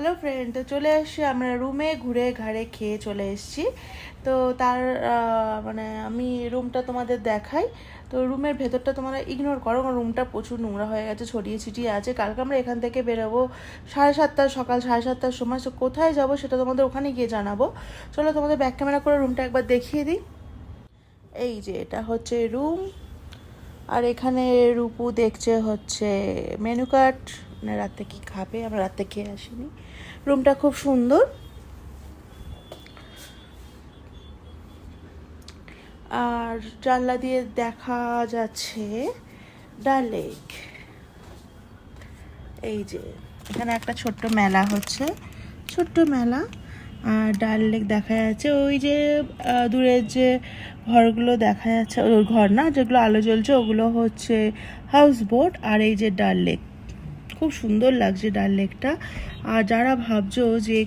Hello friend, তো চলে এসেছি আমরা রুমে, ঘুরে ঘাড়ে খেয়ে চলে এসেছি। তো তার মানে আমি রুমটা তোমাদের দেখাই। তো রুমের ভেতরটা তোমরা ইগনোর করো, কারণ রুমটা প্রচুর নোংরা হয়ে গেছে, ছড়িয়ে ছিটিয়ে আছে। কালকে আমরা এখান থেকে বেরোবো 7:30 সকাল 7:30 সময়। তো কোথায় যাবো সেটা তোমাদের ওখানে গিয়ে জানাবো। চলো তোমাদের ব্যাক ক্যামেরা করে রুমটা একবার দেখিয়ে দিই। এই যে এটা হচ্ছে রুম, আর এখানে রূপু দেখছে হচ্ছে মেনু কার্ড, মানে রাতে কি খাবে। আমরা রাতে খেয়ে আসিনি। রুমটা খুব সুন্দর, আর জানলা দিয়ে দেখা যাচ্ছে ডাল লেক। এই যে এখানে একটা ছোট্ট মেলা হচ্ছে, ছোট্ট মেলা। আর ডাল লেক দেখা যাচ্ছে, ওই যে দূরের যে ঘরগুলো দেখা যাচ্ছে, ওই ঘর না, যেগুলো আলো জ্বলছে ওগুলো হচ্ছে হাউস বোট। আর এই যে ডাল লেক, খুব সুন্দর লাগছে ডাল লেকটা। আর যারা ভাবছো যে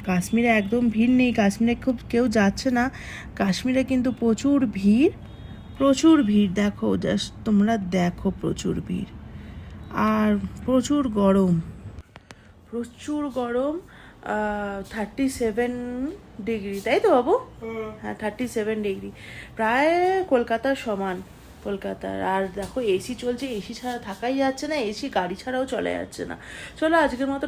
কাশ্মীরে একদম ভিড় নেই, কাশ্মীরে খুব কেউ যাচ্ছে না, কাশ্মীরে কিন্তু প্রচুর ভিড়, প্রচুর ভিড়। দেখো, জাস্ট তোমরা দেখো, প্রচুর ভিড়। আর প্রচুর গরম, প্রচুর গরম। 37 ডিগ্রি, তাই তো বাবু? হ্যাঁ, 37 ডিগ্রি, প্রায় কলকাতার সমান। কলকাতার। আর দেখো এসি চলছে, এসি ছাড়া থাকাই যাচ্ছে না, এসি গাড়ি ছাড়াও চলে যাচ্ছে না। চলো আজকের মতো